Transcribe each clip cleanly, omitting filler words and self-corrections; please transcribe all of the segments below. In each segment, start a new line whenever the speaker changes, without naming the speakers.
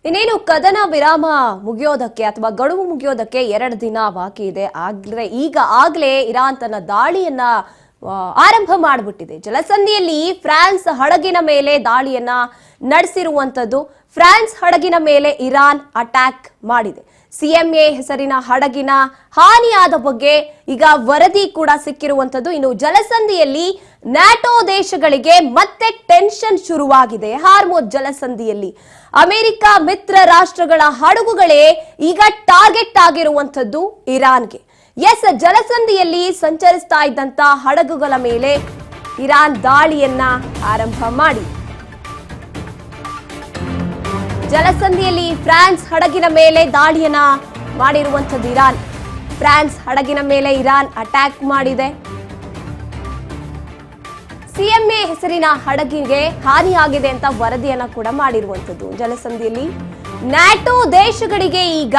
ಇನ್ನೇನು ಕದನ ವಿರಾಮ ಮುಗಿಯೋದಕ್ಕೆ ಅಥವಾ ಗಡುವು ಮುಗಿಯೋದಕ್ಕೆ 2 ದಿನ ಬಾಕಿ ಇದೆ. ಆಗಲೇ ಇರಾನ್ ತನ್ನ ದಾಳಿಯನ್ನ ಆರಂಭ ಮಾಡಿಬಿಟ್ಟಿದೆ. ಜಲಸಂಧಿಯಲ್ಲಿ ಫ್ರಾನ್ಸ್ ಹಡಗಿನ ಮೇಲೆ ದಾಳಿಯನ್ನ ನಡೆಸಿರುವಂತದ್ದು. ಫ್ರಾನ್ಸ್ ಹಡಗಿನ ಮೇಲೆ ಇರಾನ್ ಅಟ್ಯಾಕ್ ಮಾಡಿದೆ. ಸಿಎಂಎ ಹೆಸರಿನ ಹಡಗಿನ ಹಾನಿಯಾದ ಬಗ್ಗೆ ಈಗ ವರದಿ ಕೂಡ ಸಿಕ್ಕಿರುವಂತದ್ದು. ಇನ್ನು ಜಲಸಂಧಿಯಲ್ಲಿ ನ್ಯಾಟೋ ದೇಶಗಳಿಗೆ ಮತ್ತೆ ಟೆನ್ಷನ್ ಶುರುವಾಗಿದೆ. ಹಾರ್ಮುಜ್ ಜಲಸಂಧಿಯಲ್ಲಿ ಅಮೆರಿಕ ಮಿತ್ರ ರಾಷ್ಟ್ರಗಳ ಹಡಗುಗಳೇ ಈಗ ಟಾರ್ಗೆಟ್ ಆಗಿರುವಂತದ್ದು ಇರಾನ್ಗೆ. ಜಲಸಂಧಿಯಲ್ಲಿ ಸಂಚರಿಸ್ತಾ ಇದ್ದಂತ ಹಡಗುಗಳ ಮೇಲೆ ಇರಾನ್ ದಾಳಿಯನ್ನ ಆರಂಭ ಮಾಡಿ ಜಲಸಂಧಿಯಲ್ಲಿ ಫ್ರಾನ್ಸ್ ಹಡಗಿನ ಮೇಲೆ ದಾಳಿಯನ್ನ ಮಾಡಿರುವಂತದ್ದು ಇರಾನ್. ಫ್ರಾನ್ಸ್ ಹಡಗಿನ ಮೇಲೆ ಇರಾನ್ ಅಟ್ಯಾಕ್ ಮಾಡಿದೆ. ಸಿಎಂಎ ಹೆಸರಿನ ಹಡಗಿಗೆ ಹಾನಿಯಾಗಿದೆ ಅಂತ ವರದಿಯನ್ನ ಕೂಡ ಮಾಡಿರುವಂತದ್ದು. ಜಲಸಂಧಿಯಲ್ಲಿ ನ್ಯಾಟೋ ದೇಶಗಳಿಗೆ ಈಗ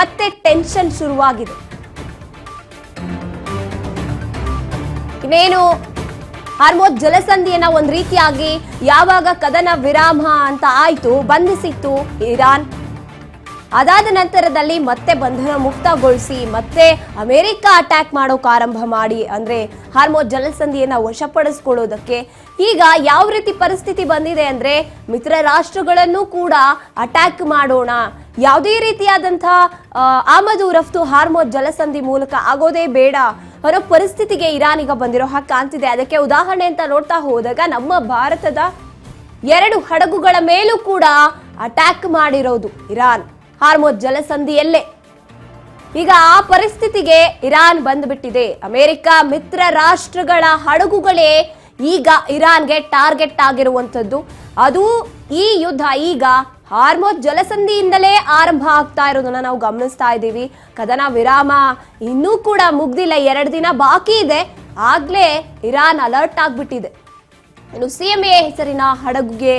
ಮತ್ತೆ ಟೆನ್ಷನ್ ಶುರುವಾಗಿದೆ. ಇನ್ನೇನು ಹಾರ್ಮುಜ್ ಜಲಸಂಧಿಯನ್ನ ಒಂದ್ ರೀತಿಯಾಗಿ ಯಾವಾಗ ಕದನ ವಿರಾಮ ಅಂತ ಆಯ್ತು, ಬಂಧಿಸಿತ್ತು ಇರಾನ್. ಅದಾದ ನಂತರದಲ್ಲಿ ಮತ್ತೆ ಬಂಧನ ಮುಕ್ತಗೊಳಿಸಿ ಮತ್ತೆ ಅಮೆರಿಕ ಅಟ್ಯಾಕ್ ಮಾಡೋಕೆ ಆರಂಭ ಮಾಡಿ, ಅಂದ್ರೆ ಹಾರ್ಮುಜ್ ಜಲಸಂಧಿಯನ್ನ ವಶಪಡಿಸಿಕೊಳ್ಳೋದಕ್ಕೆ ಈಗ ಯಾವ ರೀತಿ ಪರಿಸ್ಥಿತಿ ಬಂದಿದೆ ಅಂದ್ರೆ ಮಿತ್ರ ರಾಷ್ಟ್ರಗಳನ್ನು ಕೂಡ ಅಟ್ಯಾಕ್ ಮಾಡೋಣ, ಯಾವುದೇ ರೀತಿಯಾದಂತಹ ಆಮದು ರಫ್ತು ಹಾರ್ಮುಜ್ ಜಲಸಂಧಿ ಮೂಲಕ ಆಗೋದೇ ಬೇಡ ಅನ್ನೋ ಪರಿಸ್ಥಿತಿಗೆ ಇರಾನ್ ಈಗ ಬಂದಿರೋ ಹಾಗೆ ಕಾಣ್ತಿದೆ. ಅದಕ್ಕೆ ಉದಾಹರಣೆ ಅಂತ ನೋಡ್ತಾ ಹೋದಾಗ ನಮ್ಮ ಭಾರತದ 2 ಹಡಗುಗಳ ಮೇಲೂ ಕೂಡ ಅಟ್ಯಾಕ್ ಮಾಡಿರೋದು ಇರಾನ್ ಹಾರ್ಮುಜ್ ಜಲಸಂಧಿಯಲ್ಲೇ. ಈಗ ಆ ಪರಿಸ್ಥಿತಿಗೆ ಇರಾನ್ ಬಂದ್ಬಿಟ್ಟಿದೆ. ಅಮೆರಿಕ ಮಿತ್ರ ರಾಷ್ಟ್ರಗಳ ಹಡಗುಗಳೇ ಈಗ ಇರಾನ್ಗೆ ಟಾರ್ಗೆಟ್ ಆಗಿರುವಂತದ್ದು. ಅದು ಈ ಯುದ್ಧ ಈಗ ಹಾರ್ಮುಜ್ ಜಲಸಂಧಿಯಿಂದಲೇ ಆರಂಭ ಆಗ್ತಾ ಇರೋದನ್ನ ನಾವು ಗಮನಿಸ್ತಾ ಇದ್ದೀವಿ. ಕದನ ವಿರಾಮ ಇನ್ನೂ ಕೂಡ ಮುಗ್ದಿಲ್ಲ, 2 ದಿನ ಬಾಕಿ ಇದೆ. ಆಗ್ಲೇ ಇರಾನ್ ಅಲರ್ಟ್ ಆಗ್ಬಿಟ್ಟಿದೆ. ಇನ್ನು ಸಿಎಂಎ ಹೆಸರಿನ ಹಡಗುಗೆ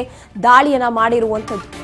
ದಾಳಿಯನ್ನ ಮಾಡಿರುವಂತದ್ದು.